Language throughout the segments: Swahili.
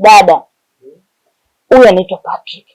Dada, huyu anaitwa Patrick.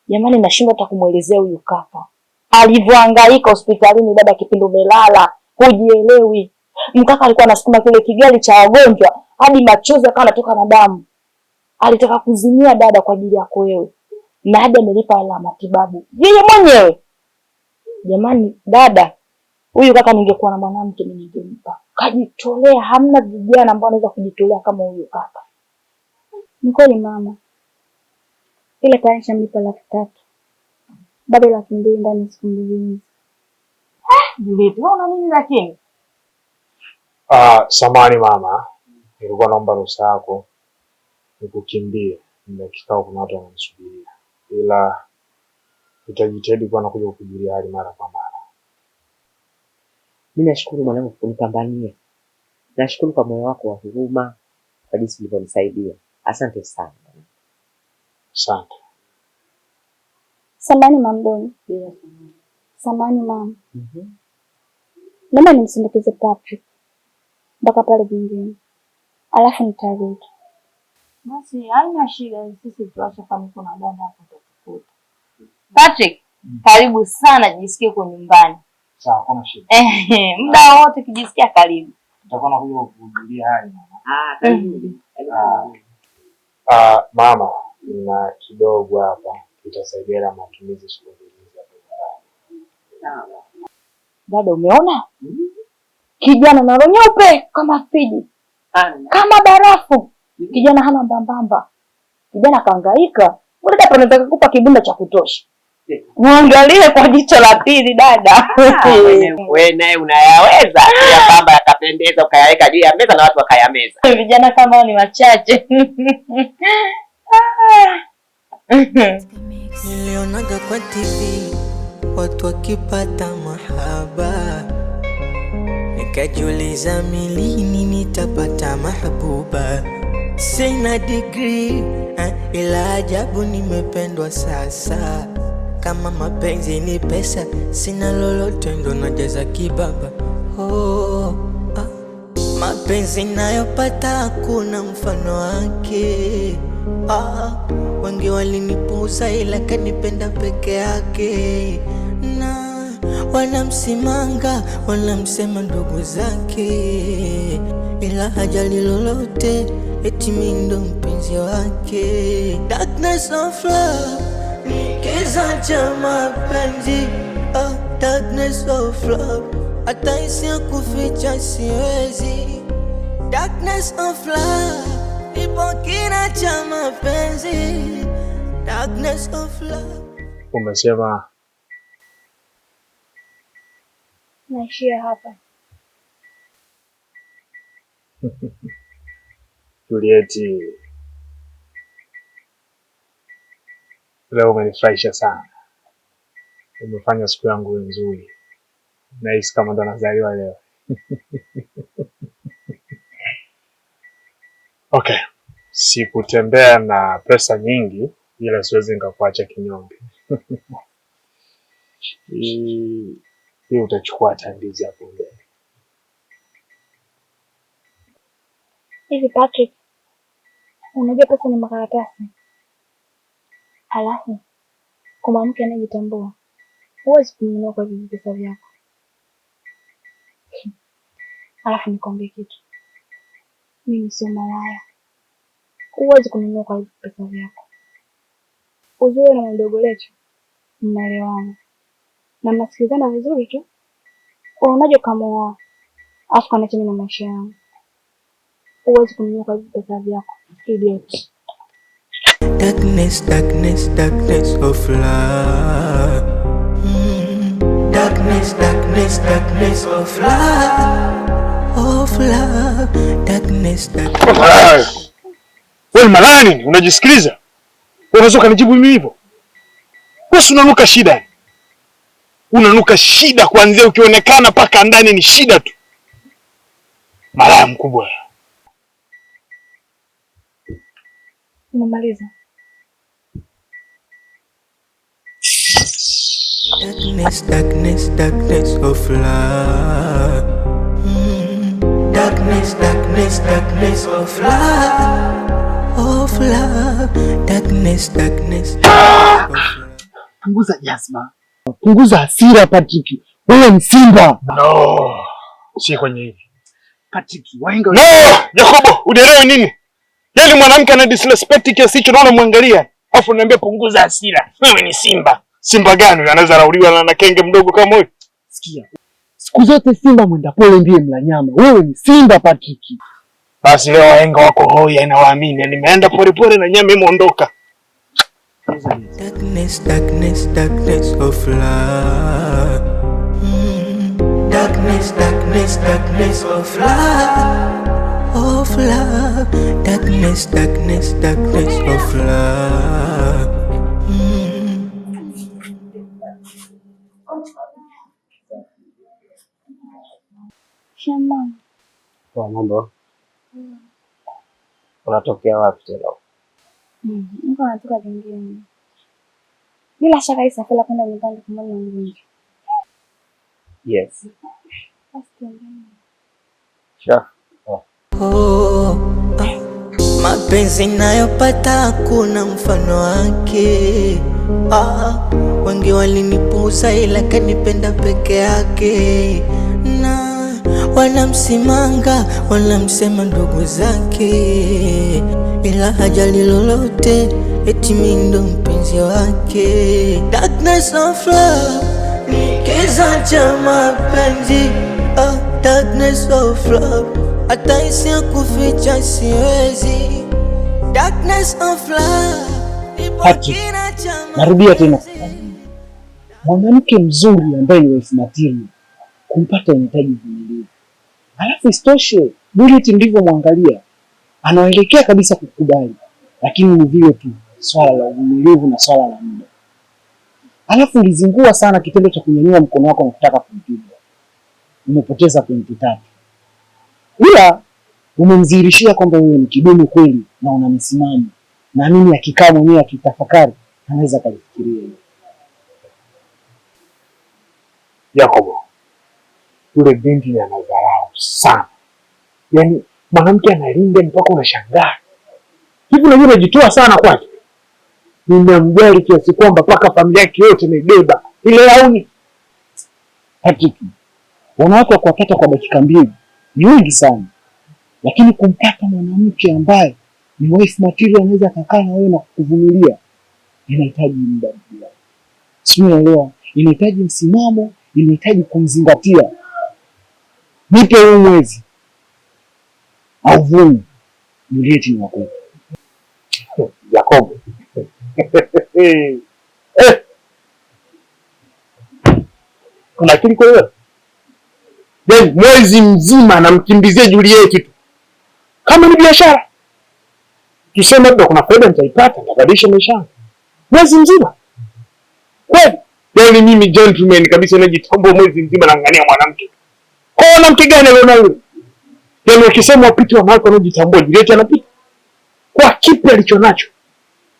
Jamani, nashindwa hata kumuelezea huyu kaka. Alivyohangaika hospitalini dada, kipindi umelala, hujielewi. Mkaka alikuwa anasukuma kile kigali cha wagonjwa hadi machozi akawa anatoka na damu. Alitaka kuzimia dada kwa ajili yako wewe. Na hadi amelipa hela matibabu yeye mwenyewe. Jamani dada, huyu kaka ningekuwa na mwanamke ningempa. Kajitolea, hamna vijana ambao wanaweza kujitolea kama huyu kaka. Ni kweli mama. Ile kanisha mlipa 300,000. Bado 200,000 ndani ya siku mbili. Juliet, unaona nini lakini? Samahani mama. Nilikuwa naomba ruhusa yako nikukimbie. Ndio kikao kuna watu wananisubiria. Ila nitajitahidi kuwa nakuja kukujulia hali mara kwa mara. Mimi nashukuru mwanangu kunipambania. Nashukuru kwa moyo wako wa huruma kwa jinsi ulivyonisaidia. Asante sana. Asante. Samahani mamdoni. Samahani mama. Naomba nimsindikize Patrick mpaka pale vingine. Alafu nitarudi. Basi haina shida, sisi tuacha kama kuna dada hapo tutakuta. Patrick, karibu sana, jisikie kwa nyumbani. Sawa, kuna shida. Muda wote kijisikia karibu. Tutakuwa nakuja kukujulia hali mama. Karibu. Mama, na kidogo hapa itasaidia na matumizi siku hizi hapo nyumbani. Sawa. Dada, umeona? Kijana na roho nyeupe kama fiji. Kama barafu. Kijana hana mbambamba. Kijana kaangaika. Dada panataka kukupa kibunda cha kutosha. Muangalie kwa jicho la pili dada. Wewe naye unayaweza. Ya baba yakapendeza ukayaweka juu ya meza na watu wakayameza. Vijana kama hao ni wachache. Nilionaga kwa TV watu wakipata mahaba, nikajiuliza lini nitapata mahbuba. Sina degree ila ajabu nimependwa sasa. Kama mapenzi ni pesa, sina lolote ndo najaza kibaba. Mapenzi nayopata hakuna mfano wake. Wengi walinipuuza ila kanipenda peke yake. Na wanamsimanga, wanamsema ndugu zake, ila hajali lolote, eti mimi ndo mpenzi wake. Darkness of love, kiza cha mapenzi. Darkness of love, hata hisi ya kuficha siwezi. Darkness of love, ipo kina cha mapenzi. Darkness of love. Umesema Naishia hapa. Juliet, leo umenifurahisha sana. Umefanya siku yangu nzuri. Nahisi kama ndo nazaliwa leo. Okay. Sikutembea na pesa nyingi ila siwezi nikakuacha kinyonge. Hii utachukua tandizi hapo mbele. Hivi Patrick, unajua pesa ni makaratasi. Halafu kwa mwanamke anayejitambua huwezi kununua kwa hizo pesa vyako. Halafu nikwambie kitu. Mimi sio malaya. Huwezi kununua kwa hizo pesa vyako. Uzuri na mdogo letu mnaelewana na mnasikizana vizuri tu. Unaonaje kama wao afu kanacha mimi na maisha yangu? Huwezi kununua kwa hizo pesa vyako. Idiot. Darkness, darkness, darkness of love. Darkness, darkness, darkness of love. Of love. Darkness, darkness. Wewe malaya nini? Unajisikiliza? Unaweza kunijibu mimi hivyo? Wewe unanuka shida. Unanuka shida kuanzia ukionekana paka ndani ni shida tu. Malaya mkubwa. Umemaliza? Darkness, darkness, darkness of love. Darkness, darkness, darkness of love. love, darkness, darkness. Punguza jazba. Punguza hasira Patrick. Wewe ni simba. No. Si kwenye hivi. Patrick, wahenga. No, Jacobo, unaelewa nini? Yaani mwanamke ana disrespect kiasi hicho naona muangalia. Alafu niambia punguza hasira. Wewe ni simba. Simba gani anaweza rauliwa na kenge mdogo kama huyu? Sikia. Siku zote simba mwenda pole ndiye mla nyama. Wewe ni simba Patrick. Basi leo wahenga wako hoya inawaamini. Nimeenda pole pole na nyama imeondoka. Darkness, darkness, darkness of love. Darkness, darkness, darkness of love. Of love. Darkness, darkness, darkness of love. Shamba. Kwa mambo. Unatokea wapi tena? Niko natoka vingine. Bila shaka hii safari kwenda nyumbani kumwona mgonjwa. Yes. Sure. Mapenzi nayopata hakuna mfano wake. Wengi walinipuuza ila kanipenda peke yake. Na wanamsimanga, wanamsema ndugu zake, ila hajali lolote, eti mimi ndo mpenzi wake. Darkness of love, ni kiza cha mapenzi. Darkness of love, hata hisi ya kuficha siwezi. Darkness of love, narudia tena. Mwanamke mzuri ambaye ni wife material kumpata inahitaji uvumilivu. Alafu istoshe, Juliet ndivyo mwangalia. Anaelekea kabisa kukubali. Lakini ni vile tu swala la uvumilivu na swala la muda. Alafu ulizingua sana kitendo cha kunyanyua mkono wako na kutaka kumpiga. Umepoteza pointi 3. Ila umemdhihirishia kwamba wewe ni kidumu kweli na una msimamo. Na mimi akikaa mwenyewe akitafakari anaweza kufikiria. Jacobo, yule binti anadharau sana. Yaani mwanamke analinda mpaka unashangaa. Hivi unajua unajitoa sana kwake. Ninamjali kiasi kwamba mpaka familia yake yote naibeba. Ile yauni. Hakika. Wanawake kuwapata kwa dakika 2 ni wengi sana. Lakini kumpata mwanamke ambaye ni wife material anaweza kukaa na wewe na kukuvumilia inahitaji muda pia. Sio, unaelewa? Inahitaji msimamo, inahitaji kumzingatia. Nipe huu mwezi au vuni Juliet ni wako. Jacob. Kuna akili kwa wewe? Yaani mwezi mzima anamkimbizia Juliet tu. Kama ni biashara. Tuseme labda kuna faida nitaipata, nitabadilisha maisha yangu. Mwezi mzima. Kweli? Yaani mimi gentleman kabisa najitambua mwezi mzima naangania mwanamke. Kwa mwanamke gani aliona yule? Yaani ukisema wapiti wanawake wanajitambua, Juliet anapita. Kwa kipi alichonacho?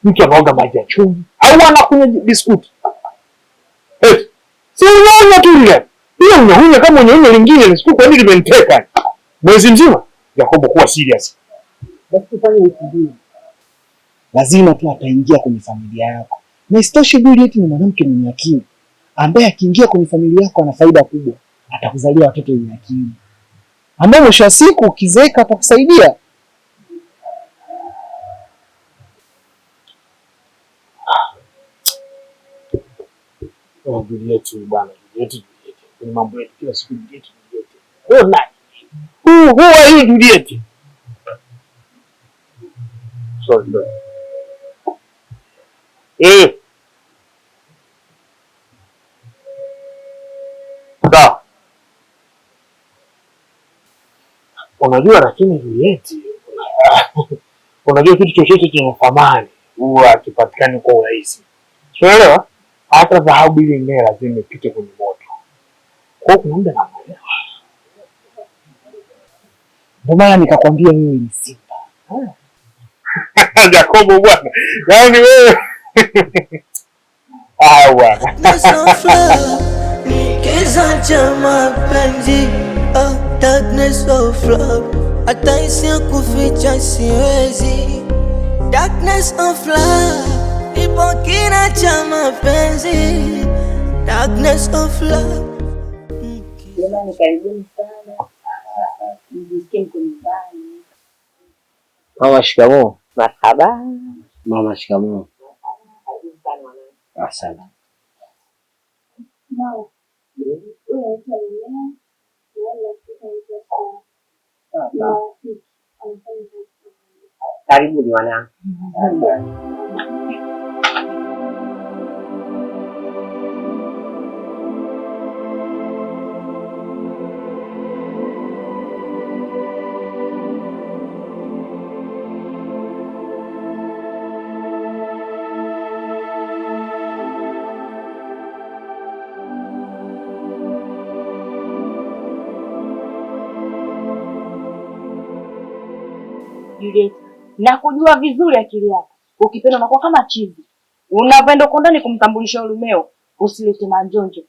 Mtu anaoga maji ya chumvi au anakunywa biskuti. Si unaona tu ile. Hiyo unahunya kama unyonya lingine na siku kwa nini limeniteka? Mwezi mzima? Jacobo, kuwa serious. Basi tufanye wiki mbili. Lazima tu ataingia kwenye familia yako. Na isitoshe Juliet ni mwanamke mwenye akili ambaye akiingia kwenye familia yako ana faida kubwa. Atakuzalia watoto wenye akili ambao mwisho wa siku ukizeeka atakusaidia. Juliet bwana, Juliet. Ni mambo yetu kila siku Juliet. Ona. Huwa hii Juliet. Sorry. Da. Unajua lakini Juliet. Unajua kitu chochote chenye thamani huwa kipatikani kwa urahisi. Unaelewa? Hata dhahabu ile ingine lazima ipite kwenye moto. Kwa hiyo kuna muda na muda. Ndio maana nikakwambia wewe ni simba. Jacobo bwana. Yaani wewe. Bwana. Kiza cha mapenzi. Darkness of love. Hata hisi ya kuficha siwezi. Darkness of love, ipo kina cha mapenzi. Darkness of love. Jamani, karibuni sana. Mjisikie mko nyumbani. Mama, shikamoo. Marhaba. Mama, shikamoo. Asante. Karibuni wanangu. Juliet, nakujua vizuri akili yako. Ukipenda unakuwa kama chizi. Unapenda uko ndani kumtambulisha Lumeo, usilete manjonjo.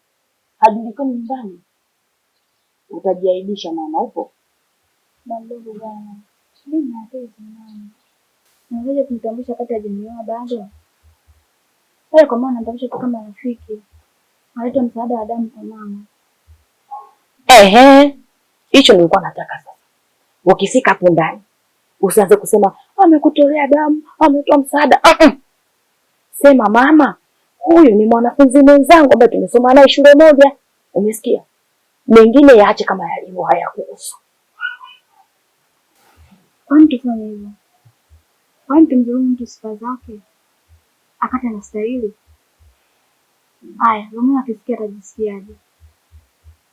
Hajulikani nyumbani. Utajiaibisha mama, upo? Mamdogo bwana. Mimi nataka mama. Naweje kumtambulisha kati ya jamii bado? Pale kwa maana natambulisha kama rafiki. Analeta msaada wa damu kwa mama. Hicho nilikuwa nataka sasa. Ukifika hapo ndani, usianze kusema amekutolea damu, ametoa msaada. Sema mama, huyu ni mwanafunzi mwenzangu ambaye tumesoma naye shule moja. Umesikia? Mengine yaache kama yalivyo, hayakuhusu. Kwani tufanye hivyo? Kwani tumdhulumu mtu sifa zake? Akati anastahili? Haya, Lumeo akisikia atajisikiaje?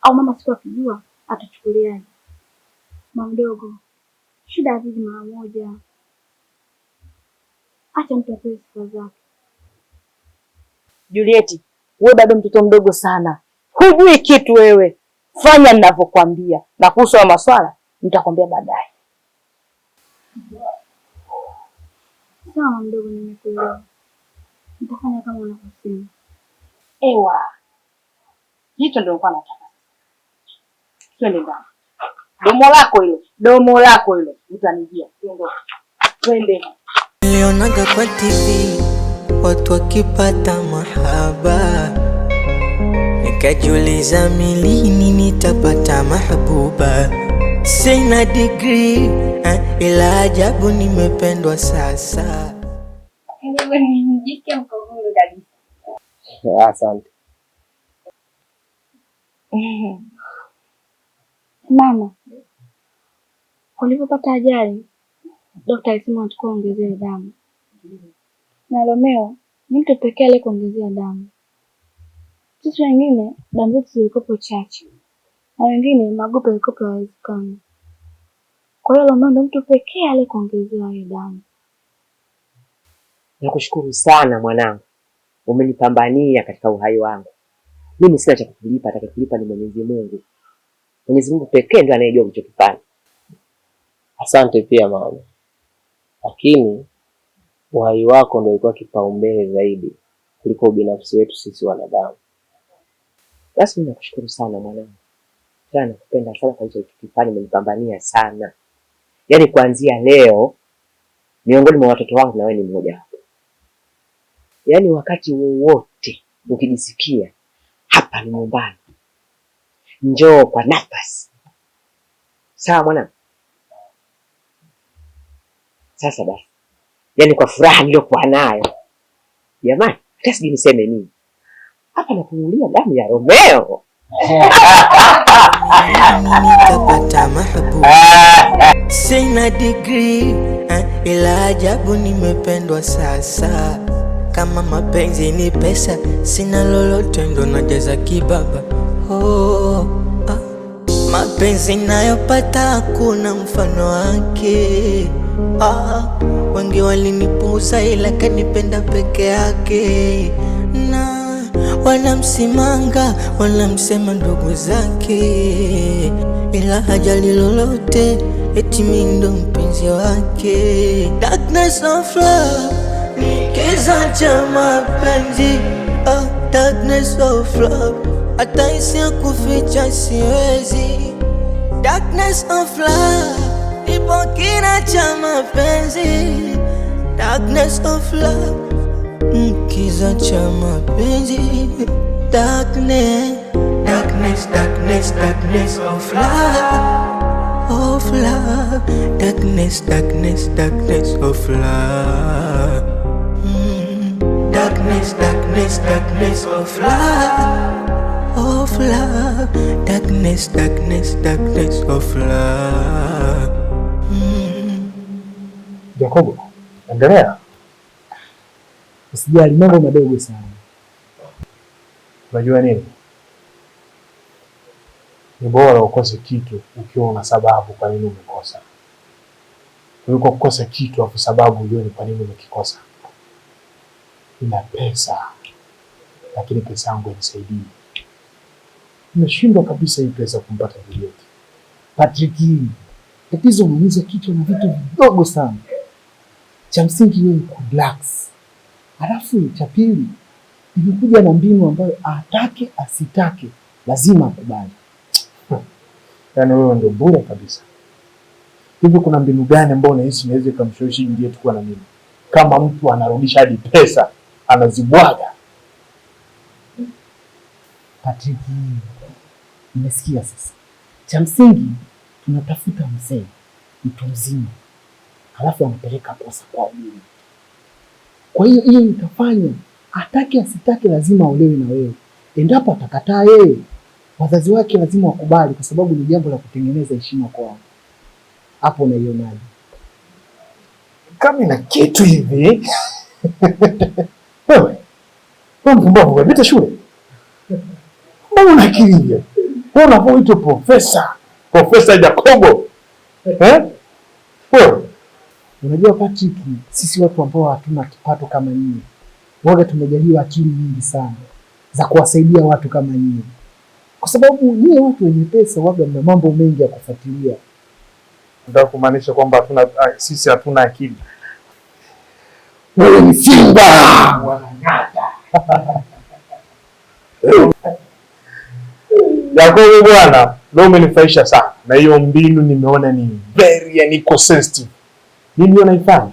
Au mama siku akijua atachukuliaje? Mamdogo, shida hizi mara moja. Acha mtu apewe sifa zake. Juliet, wewe bado mtoto mdogo sana. Hujui kitu wewe. Fanya ninavyokuambia. Na kuhusu maswala nitakwambia baadaye. Sawa mamdogo, nimekuelewa. Nitafanya kama unavyosema. Ewa. Hicho ndio nilikuwa nataka. Twende ndani. Domo lako hilo utanijia. Twende. Nilionaga kwa TV watu wakipata mahaba, nikajiuliza lini nitapata mahbuba. Sina degree ila ajabu nimependwa sasa. Wewe ni mjisikia mko huru kabisa. Asante. Mama, ulipopata ajali, daktari alisema atakuwa ongezea damu. Na Lumeo ni mtu pekee aliyekuongezea damu. Sisi wengine damu zetu zilikuwa chache. Na wengine magupa yalikuwa hayawezekani. Kwa hiyo Lumeo ndio mtu pekee aliyekuongezea hiyo damu. Nakushukuru sana mwanangu. Umenipambania katika uhai wangu. Mimi sina cha kukulipa, atakayekulipa ni Mwenyezi Mungu. Mwenyezi Mungu pekee ndiye anayejua ulichokifanya. Asante pia mama. Lakini uhai wako ndio ulikuwa kipaumbele zaidi kuliko ubinafsi wetu sisi wanadamu. Basi mimi nakushukuru sana mwanangu. Sana nakupenda sana kwa hicho ulichokifanya, umenipambania sana. Yaani kuanzia leo miongoni mwa watoto wangu na wewe ni mmoja wapo. Yaani wakati wowote ukijisikia hapa ni nyumbani, njoo kwa nafasi. Sawa mwanangu? Sasa basi. Yaani kwa furaha niliyokuwa nayo. Jamani, hata sijui niseme nini. Hapa napumulia damu ya Lumeo. Nitapata mahbuba. Sina degree ila ajabu nimependwa sasa. Kama mapenzi ni pesa, sina lolote ndo najaza kibaba. Mapenzi nayopata hakuna mfano wake. Wengi walinipuuza ila kanipenda peke yake. Na wanamsimanga, wanamsema ndugu zake, ila hajali lolote, eti mimi ndo mpenzi wake. Darkness of love ni kiza cha mapenzi. Darkness of love hata hisi ya kuficha siwezi. Darkness of love ipo kina cha mapenzi. darkness of love, kiza cha mapenzi, darkness, darkness, darkness, darkness of love, darkness, darkness, darkness of love, darkness, darkness, darkness of love, darkness, darkness, darkness of love. Jacobo, endelea. Usijali, mambo madogo sana. Unajua nini? Ni bora ukose kitu ukiwa una sababu kwa nini umekosa, kuliko kukosa kitu afu sababu ujue ni kwa nini umekikosa. Nina pesa, lakini pesa yangu hainisaidii. Nimeshindwa kabisa hii pesa kumpata Juliet. Patrick, tatizo unaumiza kichwa na vitu vidogo sana. Cha msingi wewe kurelax. Alafu cha pili, nimekuja na mbinu ambayo atake asitake lazima akubali. Yaani wewe ndio bure kabisa. Hivi kuna mbinu gani ambayo unahisi inaweza kumshawishi Juliet kuwa na mimi? Kama mtu anarudisha hadi pesa anazibwaga. Patrick, nimesikia sasa. Cha msingi tunatafuta mzee mtu mzima, halafu anapeleka posa kwa bibi. Kwa hiyo hiyo itafanya atake asitake lazima aolewe na wewe. Endapo atakataa yeye, wazazi wake lazima wakubali, kwa sababu ni jambo la kutengeneza heshima kwao. Hapo unaionaje? Kama ina kitu hivi. Wewe mpumbavu, umepita shule? Mbona una akili hiyo? Wewe unapoitwa Profesa Jacobo. Wewe unajua Patrick, sisi watu ambao hatuna kipato kama nyinyi, waga tumejaliwa akili nyingi sana za kuwasaidia watu kama nyinyi, kwa sababu nyinyi watu wenye pesa waga mna mambo mengi ya kufuatilia. Ndio kumaanisha kwamba sisi hatuna akili. Wewe ni simba wanang'ata. Jacobo bwana, leo umenifurahisha sana. Na hiyo mbinu nimeona ni very yani sensitive. Mimi naifanya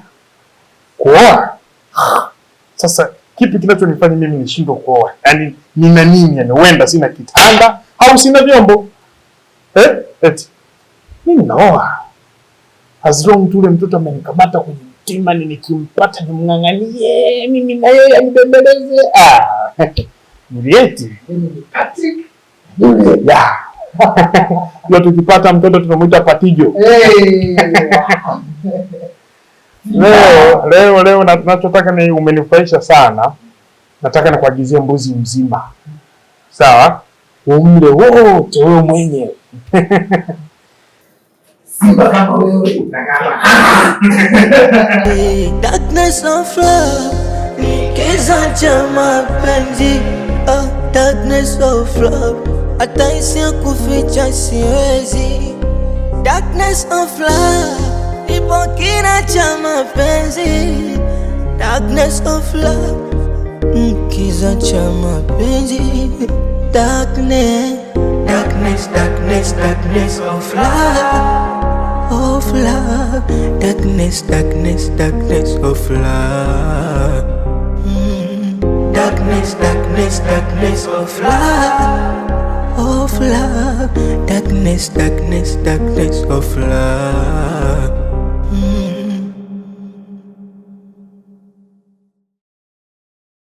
kuoa. Sasa kipi kinachonifanya mimi nishindwe kuoa? Yaani nina nini? Yaani huenda sina kitanda au sina vyombo. Eti mimi naoa. As long tule mtoto amenikamata kwenye mtima, ni nikimpata nimng'ang'anie, mimi na yeye anibembeleze. Juliet, Patrick, Juliet. Ndio tukipata mtoto tunamuita Patijo. Leo nachotaka ni umenifurahisha sana. Nataka nikuagizie mbuzi mzima. Sawa? Umle wote wewe mwenyewe. Simba kama wewe unakama. Darkness of love, kiza cha mapenzi. Darkness of love, hata isia kuficha siwezi. Darkness of love, ipo kina cha mapenzi. Darkness of love, kiza cha mapenzi. Darkness, darkness, darkness, darkness of love, darkness, darkness, darkness of love, darkness, darkness, darkness of love, darkness, darkness, darkness of love.